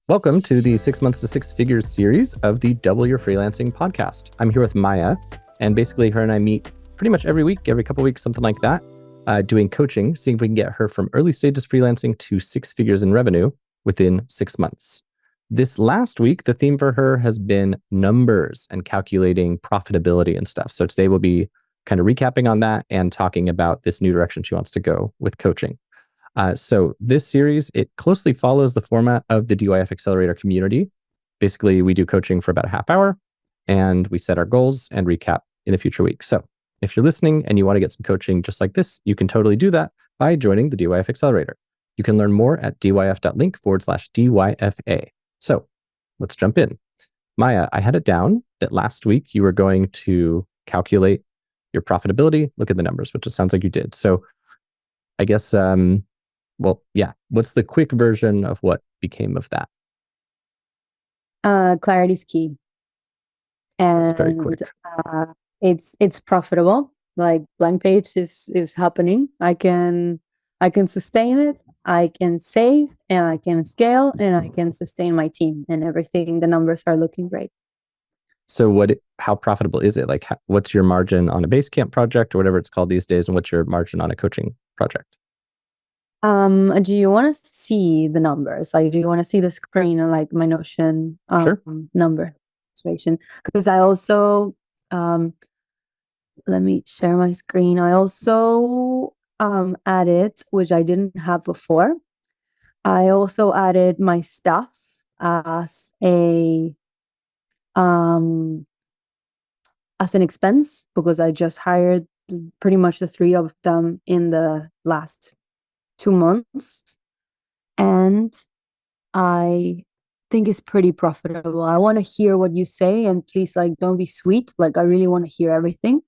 Welcome to the 6 Months to Six Figures series of the Double Your Freelancing podcast. I'm here with Maia, and basically her and I meet pretty much every week, every couple of weeks, something like that, doing coaching, seeing if we can get her from early stages freelancing to 6 figures in revenue within 6 months. This last week, the theme for her has been numbers and calculating profitability and stuff. So today we'll be kind of recapping on that and talking about this new direction she wants to go with coaching. So this series, it closely follows the format of the DYF Accelerator community. Basically, we do coaching for about a half hour and we set our goals and recap in the future weeks. So if you're listening and you want to get some coaching just like this, you can totally do that by joining the DYF Accelerator. You can learn more at dyf.link/DYFA. So let's jump in. Maia, I had it down that last week you were going to calculate your profitability, look at the numbers, which it sounds like you did. So I guess, what's the quick version of what became of that? Clarity is key, That's very quick. and it's profitable. Like blank page is happening. I can sustain it. I can save, and I can scale, and I can sustain my team and everything. The numbers are looking great. So how profitable is it? Like, what's your margin on a Basecamp project or whatever it's called these days, and what's your margin on a coaching project? Do you want to see the numbers? Like, do you want to see the screen and like my Notion Sure. number situation? Because I also let me share my screen. I also added, which I didn't have before. I also added my staff as a as an expense because I just hired pretty much the three of them in the last 2 months. And I think it's pretty profitable. I want to hear what you say, and please, like, don't be sweet. Like, I really want to hear everything.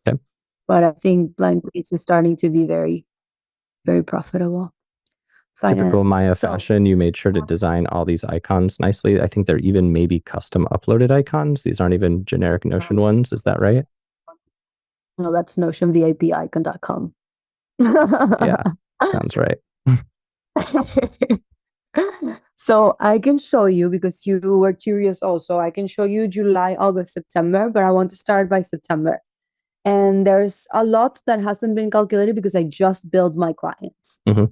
Okay. But I think blank page is starting to be very, very profitable. Typical Finance. Maya So, fashion, you made sure to design all these icons nicely. I think they're even maybe custom uploaded icons. These aren't even generic Notion ones. Is that right? no, that's notionvipicon.com. Yeah, sounds right. So I can show you because you were curious also. I can show you July, August, September, but I want to start by September. And there's a lot that hasn't been calculated because I just built my clients. Mm-hmm.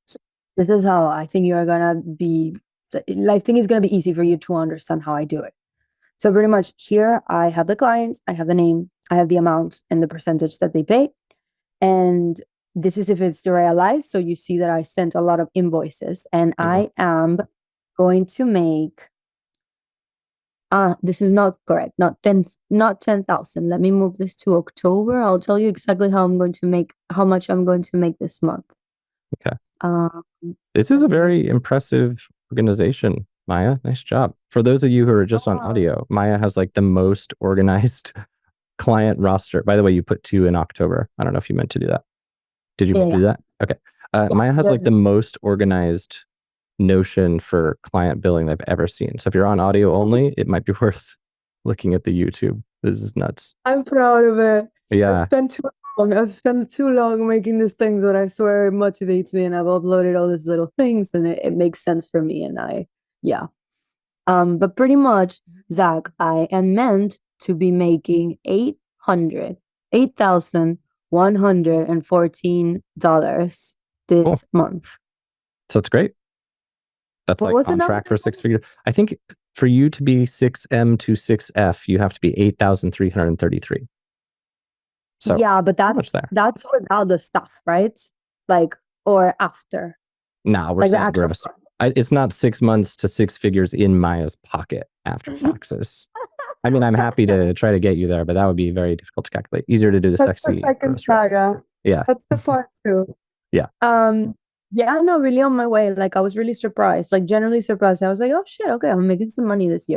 So this is how I think you're gonna be. I think it's gonna be easy for you to understand how I do it. So pretty much here I have the client, I have the name, I have the amount and the percentage that they pay. And this is if it's realized. So you see that I sent a lot of invoices, and Mm-hmm. I am going to make this is not correct, not 10,000. Let me move this to October. I'll tell you exactly how much I'm going to make this month. Okay. Um, This is a very impressive organization, Maya. Nice job. For those of you who are just on oh, audio, Maya has like the most organized client roster. By the way, you put 2 in October. I don't know if you meant to do that. Did you yeah, do yeah, that? Okay. yeah. Maya has like the most organized Notion for client billing I've ever seen. So if you're on audio only, it might be worth looking at the YouTube. This is nuts. I'm proud of it. Yeah. I've spent too long making these things, but I swear it motivates me, and I've uploaded all these little things, and it makes sense for me. And yeah. But pretty much, Zach, I am meant to be making $8,114 Cool. this month. So it's great. That's What like was the on number track for again? 6 figure. I think for you to be 6M to 6F, you have to be 8,333. So Yeah, but much there. that's without the stuff, right? Like, or after, Nah, we're like the saying actual gross. It's not 6 months to 6 figures in Maya's pocket after price. taxes. I mean, I'm happy to try to get you there, but that would be very difficult to calculate. Easier to do the That's the sexy second gross rate. saga. Yeah. That's the part two. Yeah. Yeah, no, really on my way. Like I was really surprised, like generally surprised. I was like, oh shit, okay, I'm making some money this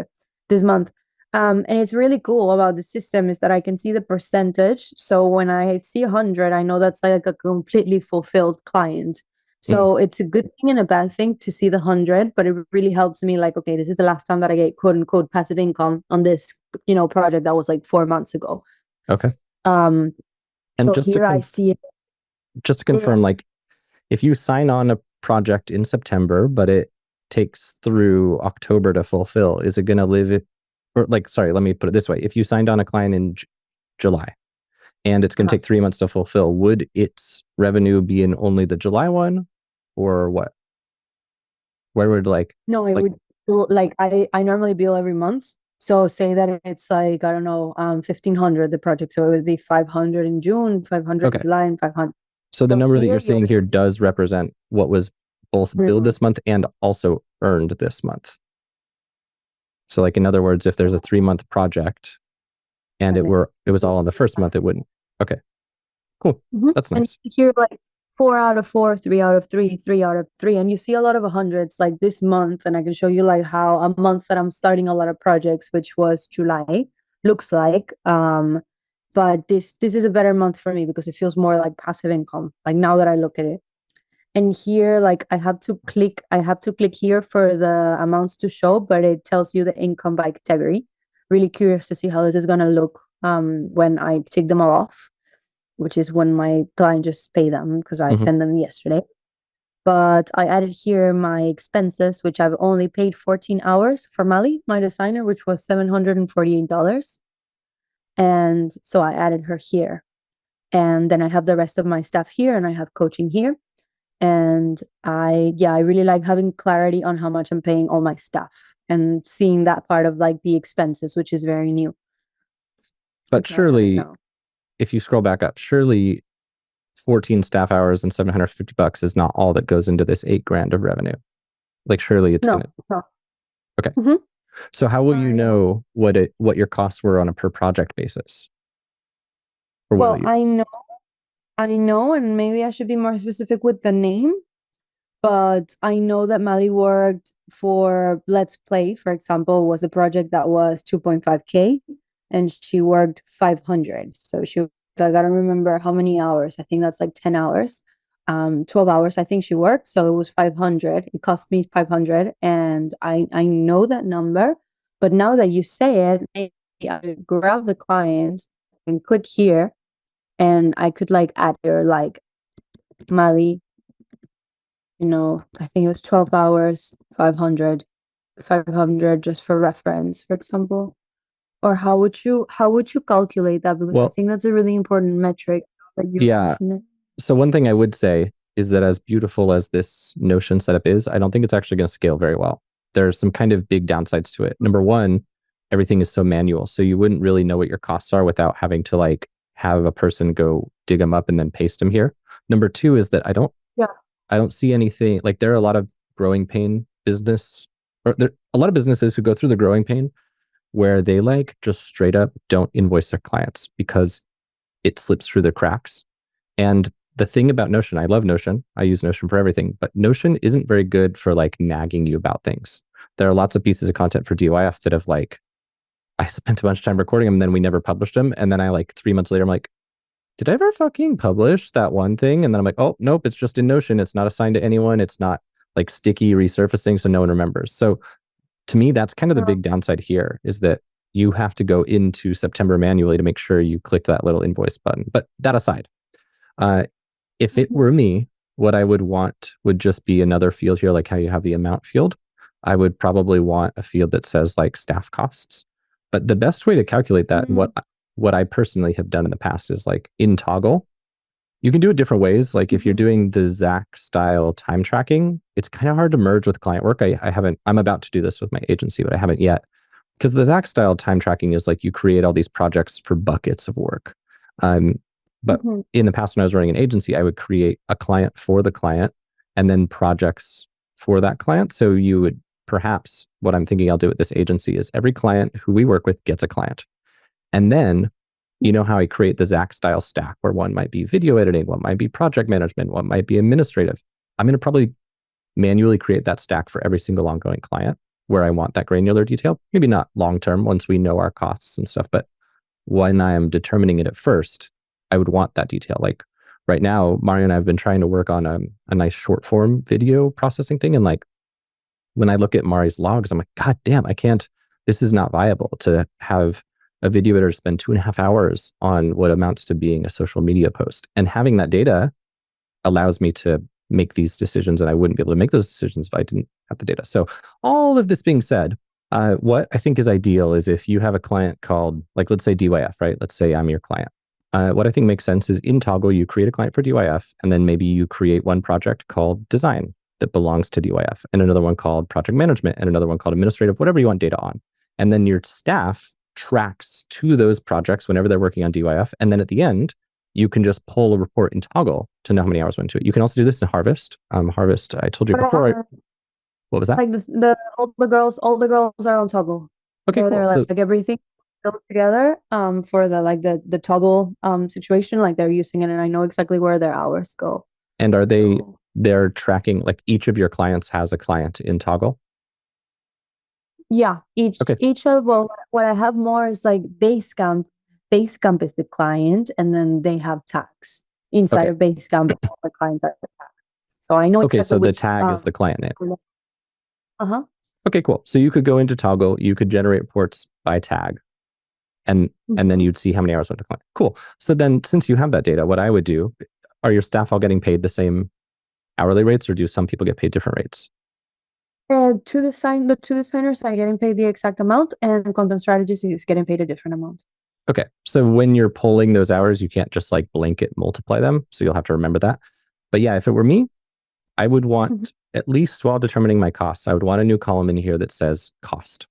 month. And it's really cool about the system is that I can see the percentage. So when I see 100, I know that's like a completely fulfilled client. Mm. So it's a good thing and a bad thing to see the 100, but it really helps me like, okay, this is the last time that I get quote unquote passive income on this, project that was like 4 months ago. Okay. Um, And so here I see it. just to Yeah. confirm, like if you sign on a project in September, but it takes through October to fulfill, is it going to live it, or like, sorry, let me put it this way. If you signed on a client in July and it's going to take 3 months to fulfill, would its revenue be in only the July one, or what? Where would No, it like would like I normally bill every month. So say that it's like, I don't know, 1500 the project. So it would be 500 in June, 500 in okay. July, and 500. So the So number that here you're you'll seeing here does represent what was both every billed month. this month and also earned this month. So like in other words, if there's a 3-month project and And it was all in the first month, it wouldn't. Okay, cool. That's And nice. here, like 4 out of 4, 3 out of 3, 3 out of 3, and you see a lot of hundreds like this month. And I can show you like how a month that I'm starting a lot of projects, which was July, looks like. But this is a better month for me because it feels more like passive income. Like now that I look at it, and here, like I have to click here for the amounts to show, but it tells you the income by category. Really curious to see how this is gonna look when I take them all off, which is when my client just pay them because I Mhm. sent them yesterday. But I added here my expenses, which I've only paid 14 hours for Mali, my designer, which was $748. And so I added her here. And then I have the rest of my stuff here, and I have coaching here. And I really like having clarity on how much I'm paying all my stuff and seeing that part of like the expenses, which is very new. But Which I don't surely, know. if you scroll back up, surely 14 staff hours and $750 is not all that goes into this 8 grand of revenue. Like surely it's No, gonna. no. Okay. Mm-hmm. So how will you I know what your costs were on a per project basis? Or will Well, you? I know, and maybe I should be more specific with the name, but I know that Mali worked for Let's Play, for example, was a project that was 2.5K, and she worked 500. So I gotta remember how many hours. I think that's like 10 hours. 12 hours I think she worked, so it was 500. It cost me 500, and I know that number, but now that you say it, maybe I grab the client and click here, and I could like add her like Mali, I think it was 12 hours, 500 just for reference, for example. Or how would you calculate that? Because I Well, think that's a really important metric that you yeah. mentioned it. So one thing I would say is that as beautiful as this Notion setup is, I don't think it's actually going to scale very well. There's some kind of big downsides to it. Number one, everything is so manual, so you wouldn't really know what your costs are without having to like have a person go dig them up and then paste them here. Number two is that Yeah. I don't see anything like there are a lot of growing pain business, or there are a lot of businesses who go through the growing pain where they like just straight up don't invoice their clients because it slips through the cracks. And the thing about Notion, I love Notion. I use Notion for everything, but Notion isn't very good for like nagging you about things. There are lots of pieces of content for DYF that have like, I spent a bunch of time recording them and then we never published them. And then I like 3 months later, I'm like, did I ever fucking publish that one thing? And then I'm like, oh, nope, it's just in Notion. It's not assigned to anyone. It's not like sticky resurfacing. So no one remembers. So to me, that's kind of the Uh, big downside here is that you have to go into September manually to make sure you click that little invoice button. But that aside, uh, if it were me, what I would want would just be another field here, like how you have the amount field. I would probably want a field that says like staff costs. But the best way to calculate that, and mm, what I personally have done in the past is like in Toggle, you can do it different ways. Like if you're mhm, doing the Zach style time tracking, it's kind of hard to merge with client work. I haven't, I'm about to do this with my agency, but I haven't yet. Because the Zach style time tracking is like you create all these projects for buckets of work. Um, but mhm, in the past, when I was running an agency, I would create a client for the client and then projects for that client. So you would perhaps, what I'm thinking I'll do with this agency is every client who we work with gets a client. And then you know how I create the Zach style stack where one might be video editing, one might be project management, one might be administrative. I'm going to probably manually create that stack for every single ongoing client where I want that granular detail. Maybe not long term once we know our costs and stuff, but when I am determining it at first, I would want that detail. Like right now, Mario and I have been trying to work on a nice short form video processing thing. And like when I look at Mari's logs, I'm like, God damn, I can't, this is not viable to have a video editor spend 2.5 hours on what amounts to being a social media post. And having that data allows me to make these decisions, and I wouldn't be able to make those decisions if I didn't have the data. So all of this being said, what I think is ideal is if you have a client called, like, let's say DYF, right? Let's say I'm your client. What I think makes sense is in Toggle, you create a client for DYF, and then maybe you create one project called design that belongs to DYF, and another one called project management, and another one called administrative, whatever you want data on. And then your staff tracks to those projects whenever they're working on DYF. And then at the end, you can just pull a report in Toggle to know how many hours went to it. You can also do this in Harvest. Harvest, I told you before. What was that? Like the all the girls are on Toggle. Okay, cool. They're So, like everything goes together for the like the Toggle situation. Like they're using it, and I know exactly where their hours go. and are So they're tracking, like each of your clients has a client in Toggle? yeah, Okay. each of well, what I have more is like Basecamp. Basecamp is the client, and then they have tags inside Okay. of Basecamp. All the clients are the tags. So I know Okay. exactly So the which tag is the client name. uh-huh. Okay, cool. So you could go into Toggle, you could generate reports by tag, and then Mhm. you'd see how many hours went to client. Cool. So then since you have that data, what I would do, are your staff all getting paid the same hourly rates, or do some people get paid different rates? The two designers are getting paid the exact amount, and content strategist is getting paid a different amount. Okay. So when you're pulling those hours, you can't just like blanket multiply them. So you'll have to remember that. But yeah, if it were me, I would Mhm. want, at least while determining my costs, I would want a new column in here that says cost.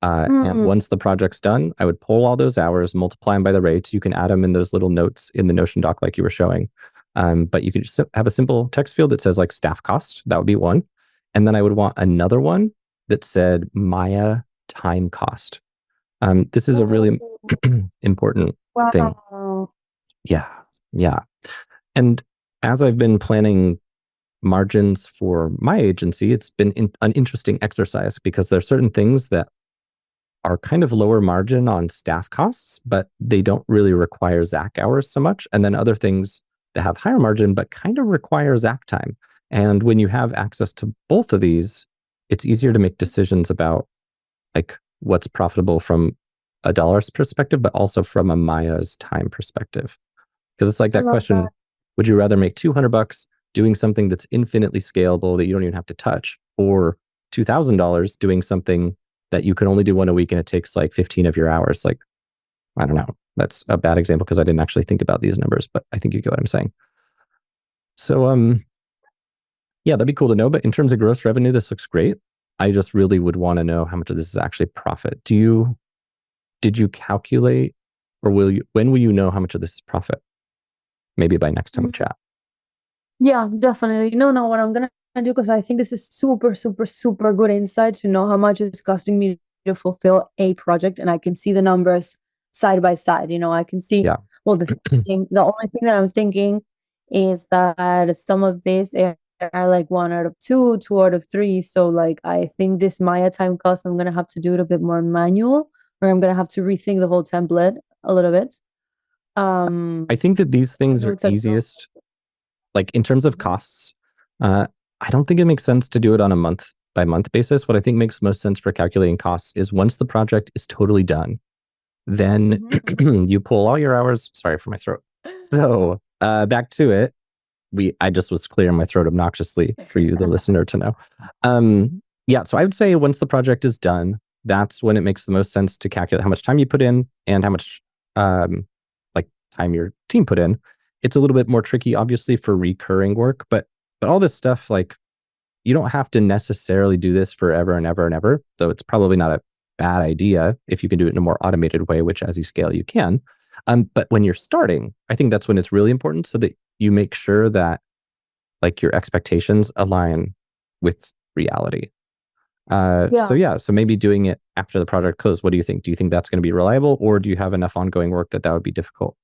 And Mm. once the project's done, I would pull all those hours, multiply them by the rates. You can add them in those little notes in the Notion doc, like you were showing. But you could just have a simple text field that says like staff cost. That would be one. And then I would want another one that said Maia time cost. This is a really important thing. Wow. Yeah. Yeah. And as I've been planning margins for my agency, it's been an interesting exercise because there are certain things that are kind of lower margin on staff costs, but they don't really require Zach hours so much. And then other things that have higher margin, but kind of require Zach time. And when you have access to both of these, it's easier to make decisions about like what's profitable from a dollar's perspective, but also from a Maya's time perspective. Because it's like I that love that. question, would you rather make 200 bucks doing something that's infinitely scalable that you don't even have to touch, or $2,000 doing something that you can only do one a week and it takes like 15 of your hours? Like, I don't know. That's a bad example because I didn't actually think about these numbers, but I think you get what I'm saying. So, yeah, that'd be cool to know. But in terms of gross revenue, this looks great. I just really would want to know how much of this is actually profit. Did you calculate, or when will you know how much of this is profit? Maybe by next time we Mm. chat. Yeah, definitely. No, what I'm gonna do, because I think this is super, super, super good insight to know how much it's costing me to fulfill a project, and I can see the numbers side by side. I can see, Yeah. well, the only thing that I'm thinking is that some of these are like one out of two, two out of three. So like I think this Maya time cost, I'm gonna have to do it a bit more manual, or I'm gonna have to rethink the whole template a little bit. I think that these I things know are it's like easiest, like in terms of costs. Uh, I don't think it makes sense to do it on a month by month basis. What I think makes most sense for calculating costs is once the project is totally done, then you pull all your hours. Sorry for my throat. So back to it. I just was clearing my throat obnoxiously for you, the listener, to know. Yeah, so I would say once the project is done, that's when it makes the most sense to calculate how much time you put in and how much um, like time your team put in. It's a little bit more tricky, obviously, for recurring work, but all this stuff, like, you don't have to necessarily do this forever and ever and ever. Though it's probably not a bad idea if you can do it in a more automated way, which as you scale you can. But when you're starting, I think that's when it's really important, so that you make sure that like your expectations align with reality. So yeah. yeah, so maybe doing it after the project closed. What do you think? Do you think that's going to be reliable, or do you have enough ongoing work that would be difficult?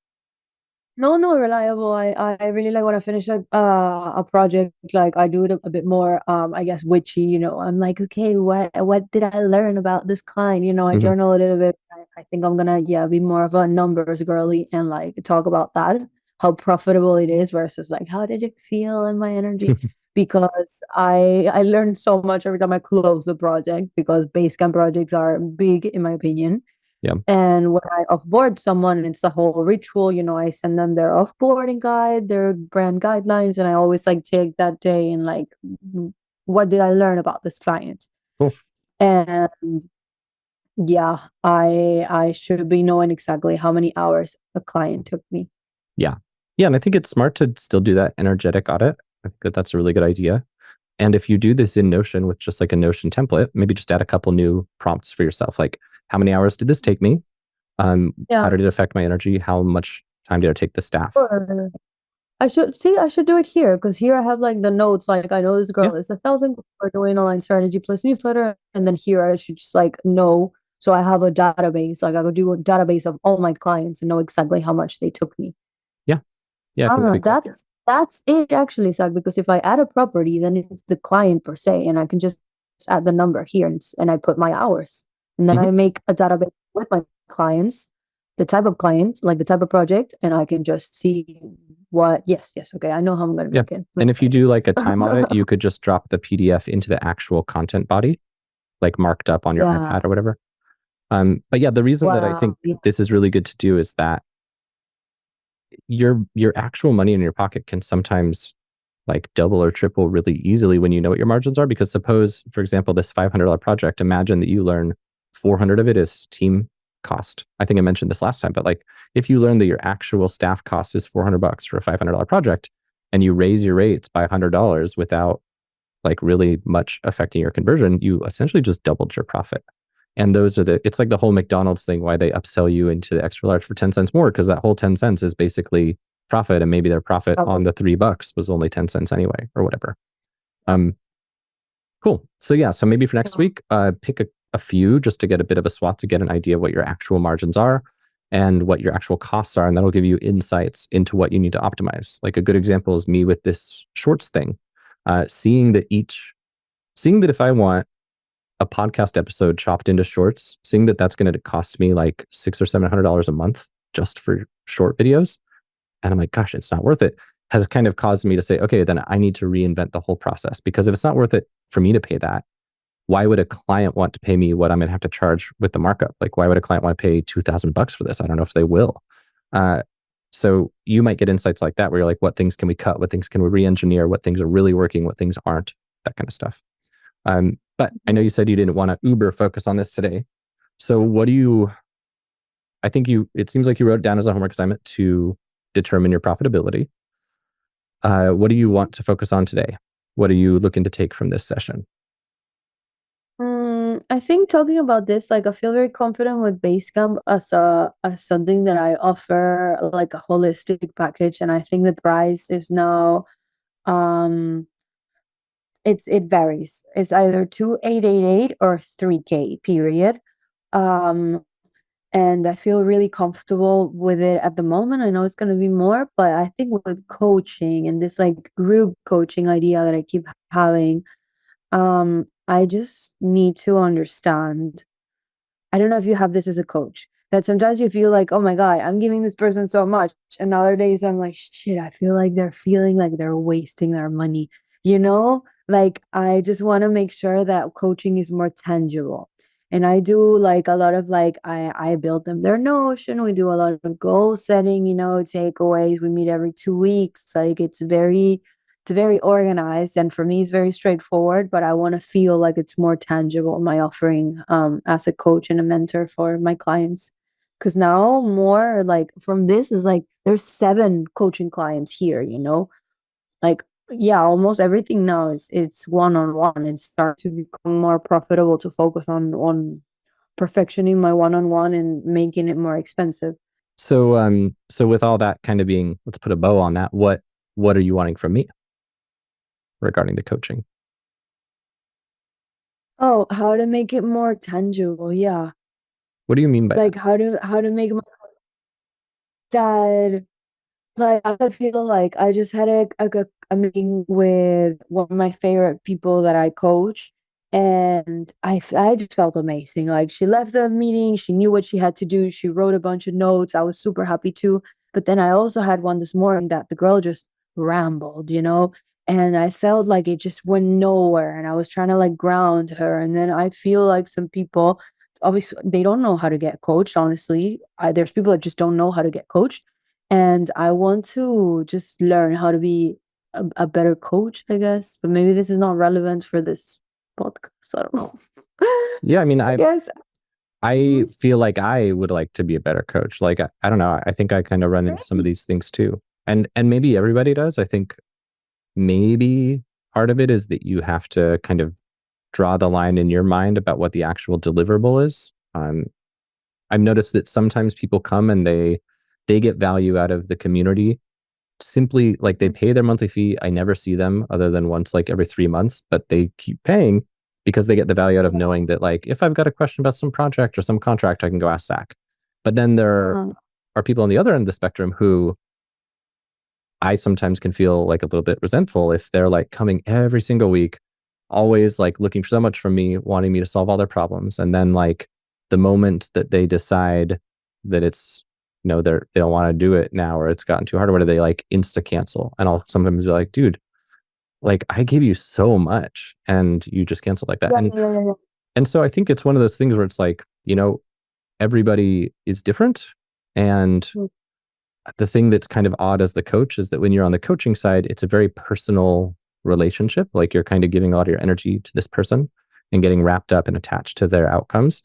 No, no, reliable. I really like when I finish a project, like I do it a bit more, I guess witchy, I'm like, okay, what did I learn about this client? I Hmm. journal a little bit. I think I'm gonna, yeah, be more of a numbers girly and like talk about that, how profitable it is versus like how did it feel in my energy? Because I learned so much every time I close the project, because Basecamp projects are big in my opinion. Yeah. And when I offboard someone, it's the whole ritual, I send them their offboarding guide, their brand guidelines, and I always like take that day and like, what did I learn about this client? Cool. And yeah, I should be knowing exactly how many hours a client took me. Yeah. Yeah. And I think it's smart to still do that energetic audit. I think that that's a really good idea. And if you do this in Notion with just like a Notion template, maybe just add a couple new prompts for yourself. Like, how many hours did this take me? How Yeah. did it affect my energy? How much time did it take the staff? Or I should do it here because here I have like the notes. Like I know this Yeah. girl is 1,000 for doing online strategy plus newsletter, and then here I should just like know. So I have a database. Like I could do a database of all my clients and know exactly how much they took me. Yeah. Yeah. I I think don't that'd know. be cool. That's it actually, Zach, because if I add a property, then it's the client per se, and I can just add the number here and I put my hours. And then Hmm. I make a database with my clients, the type of client, like the type of project, and I can just see what, yes, okay, I know how I'm gonna Yeah. make it. And if you do like a time audit, you could just drop the PDF into the actual content body, like marked up on your Yeah. iPad or whatever. But yeah, the reason that I Wow. think Yeah. this is really good to do is that your actual money in your pocket can sometimes like double or triple really easily when you know what your margins are. Because suppose, for example, this $500 project, imagine that you learn 400 of it is team cost. I think I mentioned this last time, but like if you learn that your actual staff cost is $400 for a $500 project and you raise your rates by $100 without like really much affecting your conversion, you essentially just doubled your profit. And those are it's like the whole McDonald's thing, why they upsell you into the extra large for 10 cents more, because that whole 10 cents is basically profit. And maybe their profit on the $3 was only 10 cents anyway, or whatever. Um, cool. So yeah, so maybe for next week, pick a few just to get a bit of a swath to get an idea of what your actual margins are and what your actual costs are. And that'll give you insights into what you need to optimize. Like a good example is me with this shorts thing, seeing that if I want a podcast episode chopped into shorts, seeing that that's going to cost me like $600 or $700 a month just for short videos. And I'm like, gosh, it's not worth it. Has kind of caused me to say, okay, then I need to reinvent the whole process, because if it's not worth it for me to pay that, why would a client want to pay me what I'm going to have to charge with the markup? Like, why would a client want to pay $2,000 for this? I don't know if they will. Uh, so you might get insights like that where you're like, what things can we cut? What things can we re-engineer? What things are really working? What things aren't? That kind of stuff. But I know you said you didn't want to uber focus on this today. So what do you, I think it seems like you wrote it down as a homework assignment to determine your profitability. What do you want to focus on today? What are you looking to take from this session? I think talking about this, like I feel very confident with Basecamp as something that I offer like a holistic package, and I think the price is now um it varies. It's either 2,888 or 3K period. Um and I feel really comfortable with it at the moment. I know it's going to be more, but I think with coaching and this like group coaching idea that I keep having, I just need to understand. I don't know if you have this as a coach, that sometimes you feel like, oh my God, I'm giving this person so much. And other days I'm like, shit, I feel like they're feeling like they're wasting their money. You know, like I just want to make sure that coaching is more tangible. And I do like a lot of like I build them their Notion. We do a lot of goal setting, takeaways. We meet every 2 weeks. Like it's very organized, and for me it's very straightforward, but I want to feel like it's more tangible, my offering as a coach and a mentor for my clients. Because now more like from this is like there's 7 coaching clients here. Like yeah, almost everything now is it's one-on-one. It starts to become more profitable to focus on perfectioning my one-on-one and making it more expensive. So with all that kind of being, let's put a bow on that. What are you wanting from me regarding the coaching? Oh, how to make it more tangible. Yeah. What do you mean by that? Like how to make that. Like I feel like I just had a meeting with one of my favorite people that I coach, and I just felt amazing. Like she left the meeting, she knew what she had to do. She wrote a bunch of notes. I was super happy too. But then I also had one this morning that the girl just rambled, and I felt like it just went nowhere. And I was trying to like ground her. And then I feel like some people obviously they don't know how to get coached, honestly. There's people that just don't know how to get coached, and I want to just learn how to be a better coach, I guess. But maybe this is not relevant for this podcast. I don't know. Yeah, I mean, I I guess. I feel like I would like to be a better coach. Like I don't know, I think I kind of run into some of these things too. And maybe everybody does. I think maybe part of it is that you have to kind of draw the line in your mind about what the actual deliverable is. I've noticed that sometimes people come and they get value out of the community simply like they pay their monthly fee. I never see them other than once like every 3 months, but they keep paying because they get the value out of knowing that like if I've got a question about some project or some contract, I can go ask Zach. But then there Uh-huh. are people on the other end of the spectrum who I sometimes can feel like a little bit resentful if they're like coming every single week, always like looking for so much from me, wanting me to solve all their problems. And then like the moment that they decide that it's, they don't want to do it now or it's gotten too hard or whatever, they like insta cancel. And I'll sometimes be like, dude, like I gave you so much and you just canceled like that. Yeah, And yeah, yeah, yeah. and so I think it's one of those things where it's like, everybody is different. And Mm. the thing that's kind of odd as the coach is that when you're on the coaching side, it's a very personal relationship. Like you're kind of giving a lot of your energy to this person and getting wrapped up and attached to their outcomes.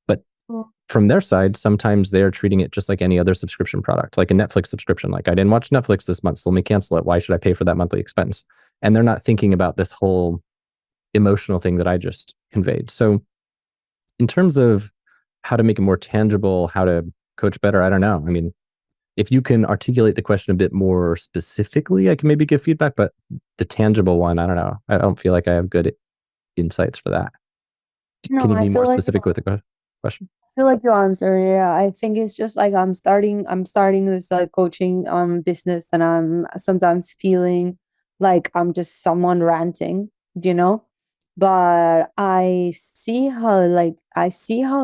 But Mm. from their side, sometimes they're treating it just like any other subscription product, like a Netflix subscription. Like I didn't watch Netflix this month, so let me cancel it. Why should I pay for that monthly expense? And they're not thinking about this whole emotional thing that I just conveyed. So in terms of how to make it more tangible, how to coach better, I don't know. I mean, if you can articulate the question a bit more specifically, I can maybe give feedback, but the tangible one, I don't know. I don't feel like I have good insights for that. Can No, you be more specific with the question? I feel like you answered. Yeah, I think it's just like I'm starting this like coaching business, and I'm sometimes feeling like I'm just someone ranting, you know? But I see how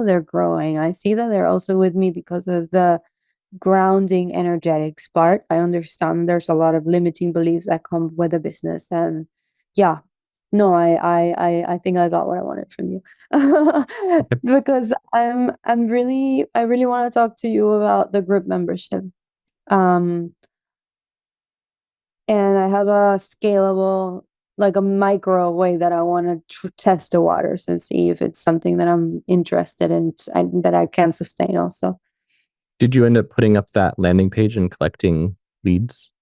they're growing. I see that they're also with me because of the grounding energetics part. I understand there's a lot of limiting beliefs that come with a business, and yeah, no, I think I got what I wanted from you. Okay. Because I really want to talk to you about the group membership. Um, and I have a scalable, like a micro way that I want to test the waters and see if it's something that I'm interested in and that I can sustain also. Did you end up putting up that landing page and collecting leads?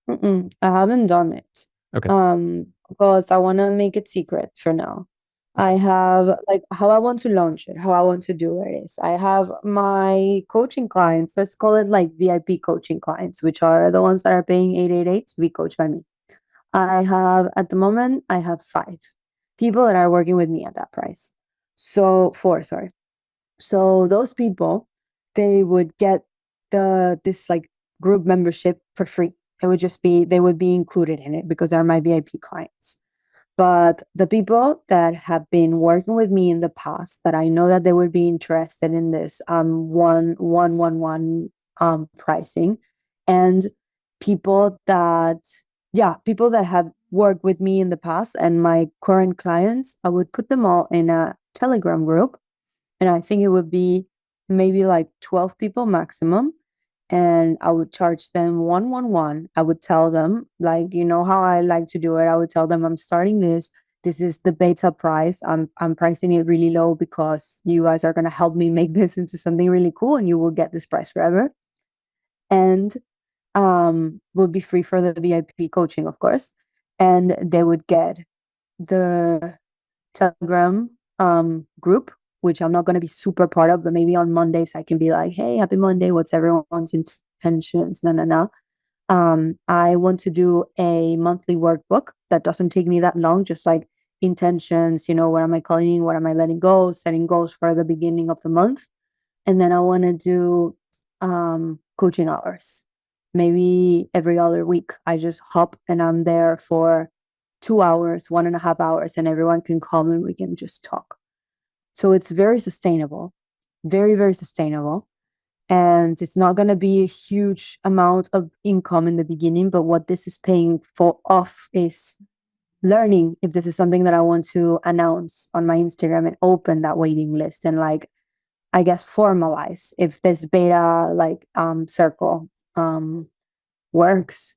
I haven't done it. Okay. Because I want to make it secret for now. I Okay. have like how I want to launch it, how I want to do it is I have my coaching clients, let's call it like VIP coaching clients, which are the ones that are paying 888 to be coached by me. I have at the moment, I have five people that are working with me at that price. So four, sorry. So those people, they would get this like group membership for free. They would be included in it because they're my VIP clients. But the people that have been working with me in the past that I know that they would be interested in this one pricing, and people that people that have worked with me in the past and my current clients, I would put them all in a Telegram group, and I think it would be maybe like 12 people maximum. And I would charge them 111. I would tell them, like, you know how I like to do it. I would tell them I'm starting this. This is the beta price. I'm pricing it really low because you guys are gonna help me make this into something really cool, and you will get this price forever. And will be free for the VIP coaching, of course. And they would get the Telegram group, which I'm not going to be super part of, but maybe on Mondays I can be like, hey, happy Monday. What's everyone's intentions? No, no, no. I want to do a monthly workbook that doesn't take me that long, just like intentions, what am I calling, what am I letting go, setting goals for the beginning of the month. And then I want to do coaching hours. Maybe every other week, I just hop and I'm there for 2 hours, 1.5 hours, and everyone can come and we can just talk. So it's very sustainable, very, very sustainable. And it's not going to be a huge amount of income in the beginning, but what this is paying for off is learning if this is something that I want to announce on my Instagram and open that waiting list and like I guess formalize if this beta like circle um works.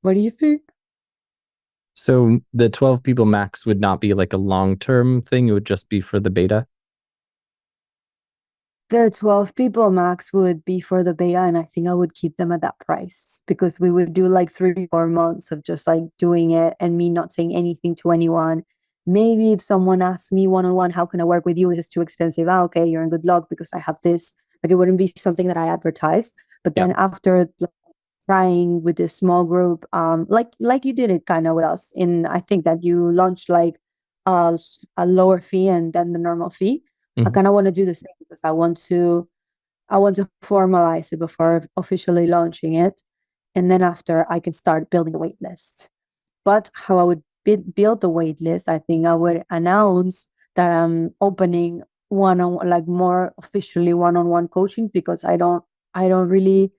What do you think? So the 12 people max would not be like a long-term thing. It would just be for the beta. The 12 people max would be for the beta, and I think I would keep them at that price because we would do like 3 or 4 months of just like doing it and me not saying anything to anyone. Maybe if someone asks me one on one, how can I work with you? Is this too expensive? Ah, okay, you're in good luck because I have this. Like it wouldn't be something that I advertise. But Yeah. then after like, trying with this small group, like you did it kind of with us. In I think that you launched like a lower fee and then the normal fee. I Mhm. kind of want to do the same because I want to formalize it before officially launching it. And then after I can start building a wait list. But how I would build the wait list, I think I would announce that I'm opening one on like more officially one-on-one coaching because I don't really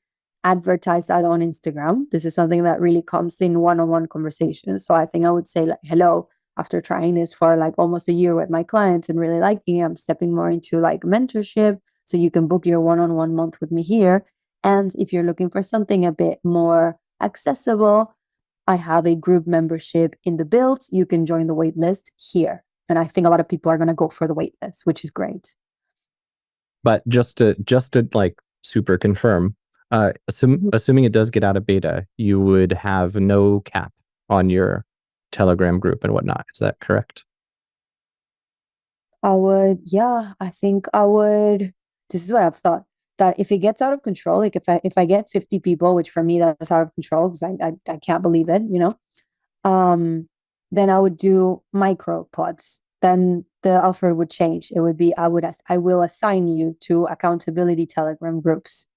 advertise that on Instagram. This is something that really comes in one-on-one conversations. So I think I would say like, hello, after trying this for like almost a year with my clients and really liking it, I'm stepping more into like mentorship. So you can book your one-on-one month with me here. And if you're looking for something a bit more accessible, I have a group membership in the build. You can join the wait list here. And I think a lot of people are going to go for the wait list, which is great. But just to like super confirm, Mhm. assuming it does get out of beta, you would have no cap on your Telegram group and whatnot. Is that correct? Yeah, I think I would. This is what I've thought that if it gets out of control, like if I get 50 people, which for me that's out of control because I can't believe it. Um, then I would do micro pods. Then the offer would change. It would be I will assign you to accountability Telegram groups.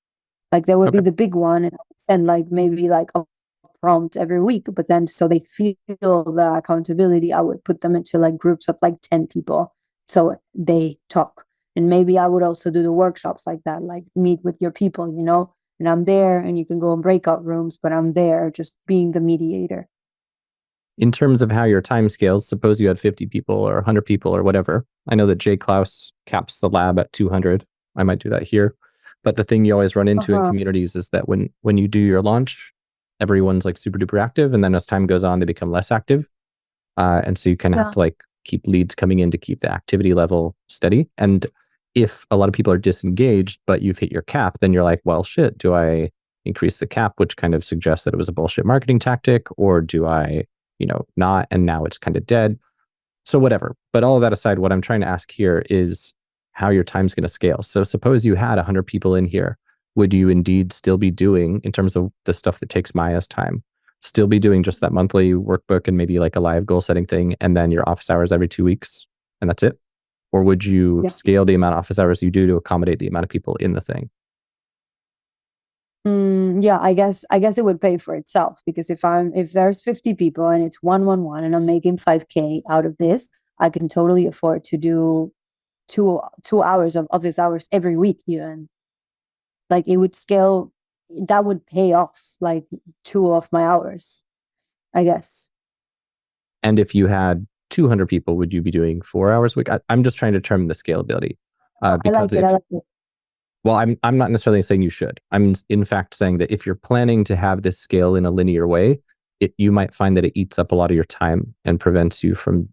Like there would be Okay. the big one, and I would send like maybe like a prompt every week. But then so they feel the accountability, I would put them into like groups of like 10 people. So they talk. And maybe I would also do the workshops like that, like meet with your people. And I'm there and you can go in breakout rooms, but I'm there just being the mediator. In terms of how your time scales, suppose you had 50 people or 100 people or whatever. I know that Jay Klaus caps the lab at 200. I might do that here. But the thing you always run into in Uh-huh. communities is that when you do your launch, everyone's like super duper active, and then as time goes on, they become less active. And so you kind of have Yeah. to like keep leads coming in to keep the activity level steady. And if a lot of people are disengaged, but you've hit your cap, then you're like, well, shit, do I increase the cap, which kind of suggests that it was a bullshit marketing tactic, or do I, not? And now it's kind of dead. So whatever. But all of that aside, what I'm trying to ask here is how your time's going to scale. So suppose you had 100 people in here. Would you indeed still be doing, in terms of the stuff that takes Maya's time, still be doing just that monthly workbook and maybe like a live goal setting thing and then your office hours every 2 weeks and that's it? Or would you Yeah. scale the amount of office hours you do to accommodate the amount of people in the thing? Yeah, I guess it would pay for itself because if there's 50 people and it's 111 and I'm making 5K out of this, I can totally afford to do 2 hours of office hours every week even. Like it would scale, that would pay off like 2 of my hours, I guess. And if you had 200 people, would you be doing 4 hours a week? I'm just trying to determine the scalability. Oh, I Because like it. I if like it. Well, I'm not necessarily saying you should. I'm in fact saying that if you're planning to have this scale in a linear way, you might find that it eats up a lot of your time and prevents you from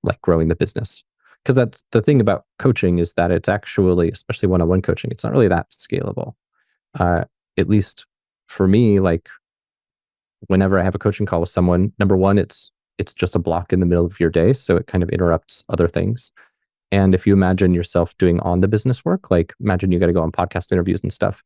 like growing the business. Because that's the thing about coaching is that it's actually, especially one-on-one coaching, it's not really that scalable. Uh, at least for me, like whenever I have a coaching call with someone, number one, it's just a block in the middle of your day, so it kind of interrupts other things. And if you imagine yourself doing on the business work, like imagine you got to go on podcast interviews and stuff,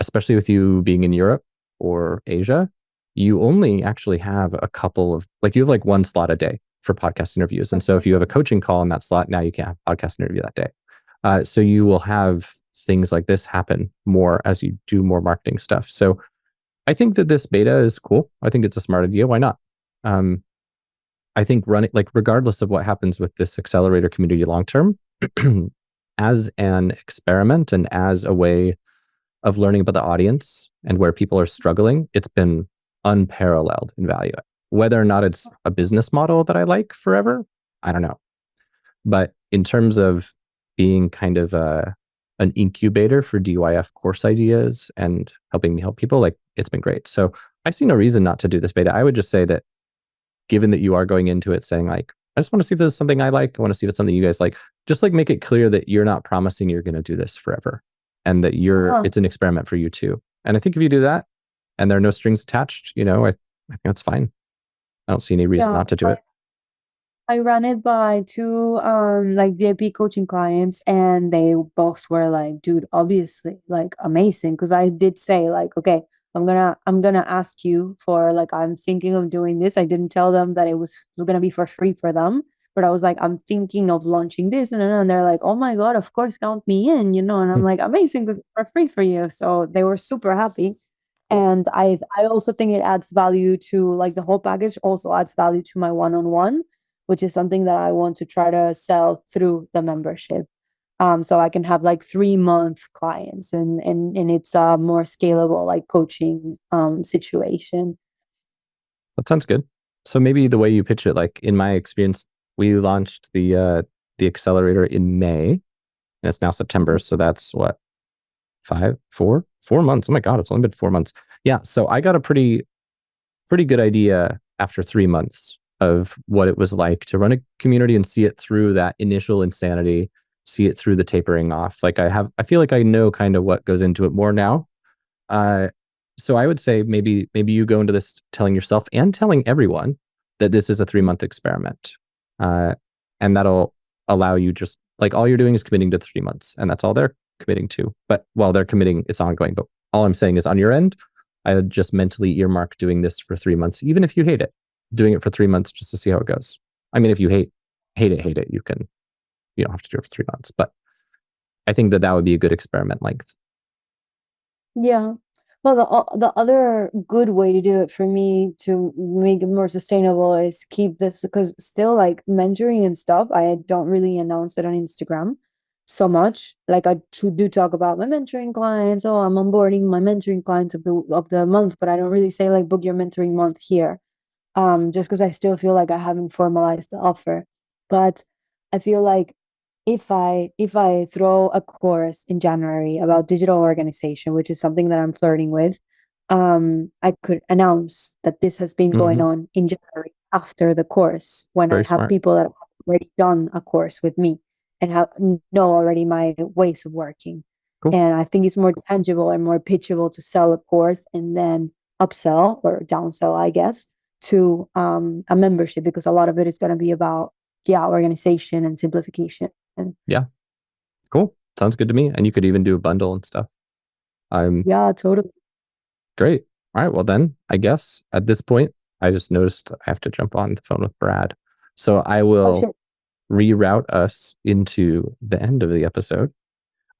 especially with you being in Europe or Asia, you only actually have a couple of, like, you have like one slot a day for podcast interviews. And so if you have a coaching call in that slot, now you can't have a podcast interview that day. So you will have things like this happen more as you do more marketing stuff. So I think that this beta is cool. I think it's a smart idea. Why not? Um, I think running, like, regardless of what happens with this accelerator community long term, as an experiment and as a way of learning about the audience and where people are struggling, it's been unparalleled in value. Whether or not it's a business model that I like forever, I don't know. But in terms of being kind of an incubator for DYF course ideas and helping me help people, like it's been great. So I see no reason not to do this beta. I would just say that given that you are going into it saying like, I just want to see if this is something I like. I want to see if it's something you guys like. Just like make it clear that you're not promising you're going to do this forever and that it's an experiment for you too. And I think if you do that and there are no strings attached, I think that's fine. I don't see any reason not to do it. I ran it by two like VIP coaching clients, and they both were like, dude, obviously like amazing. Cause I did say like, okay, I'm gonna ask you for like I'm thinking of doing this. I didn't tell them that it was gonna be for free for them, but I was like, I'm thinking of launching this, and they're like, oh my God, of course, count me in, and I'm like, amazing, because it's for free for you. So they were super happy. And I also think it adds value to like the whole package also adds value to my one-on-one, which is something that I want to try to sell through the membership. So I can have like 3-month clients, and it's a more scalable like coaching situation. That sounds good. So maybe the way you pitch it, like in my experience, we launched the accelerator in May, and it's now September. So that's what, 4 months. Oh my God, it's only been 4 months. Yeah. So I got a pretty good idea after 3 months of what it was like to run a community and see it through that initial insanity, see it through the tapering off. Like I feel like I know kind of what goes into it more now. So I would say maybe you go into this telling yourself and telling everyone that this is a 3-month experiment, and that'll allow you just like all you're doing is committing to 3 months, and that's all they're committing to. But while they're committing, it's ongoing. But all I'm saying is on your end, I would just mentally earmark doing this for 3 months, even if you hate it, doing it for 3 months just to see how it goes. I mean, if you hate it, you don't have to do it for 3 months. But I think that would be a good experiment length. Yeah. Well, the other good way to do it for me to make it more sustainable is keep this, because still like mentoring and stuff, I don't really announce it on Instagram so much. Like I do talk about my mentoring clients. Oh, I'm onboarding my mentoring clients of the month, but I don't really say like book your mentoring month here. Just because I still feel like I haven't formalized the offer. But I feel like if I throw a course in January about digital organization, which is something that I'm flirting with, I could announce that this has been going on in January after the course when I Very have smart. people that have already done a course with me and know already my ways of working. Cool. And I think it's more tangible and more pitchable to sell a course and then upsell or downsell, I guess, to a membership, because a lot of it is going to be about organization and simplification. Yeah. Cool. Sounds good to me. And you could even do a bundle and stuff. Yeah, totally. Great. All right. Well, then I guess at this point, I just noticed I have to jump on the phone with Brad. So I Oh, will sure. reroute us into the end of the episode.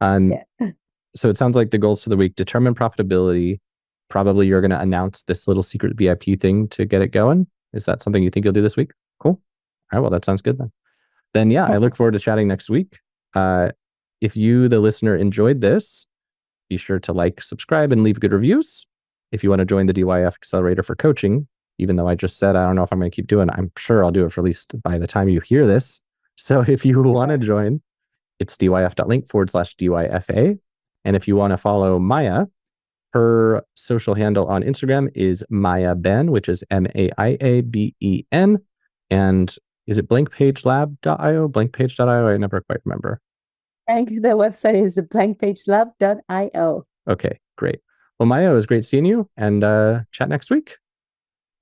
Um, Yeah. so it sounds like the goals for the week: determine profitability. Probably you're going to announce this little secret VIP thing to get it going. Is that something you think you'll do this week? Cool. All right. Well, that sounds good then. Then yeah, I look forward to chatting next week. If you, the listener, enjoyed this, be sure to like, subscribe, and leave good reviews. If you want to join the DYF Accelerator for coaching, even though I just said I don't know if I'm going to keep doing it, I'm sure I'll do it for at least by the time you hear this. So if you want to join, it's dyf.link/DYFA. And if you want to follow Maia, her social handle on Instagram is Maia Ben, which is MAIABEN. And is it blankpagelab.io? Blankpage.io? I never quite remember. The website is blankpagelab.io. Okay, great. Well, Maia, it was great seeing you, and chat next week.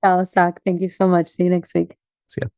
Ciao, Zach. Thank you so much. See you next week. See ya.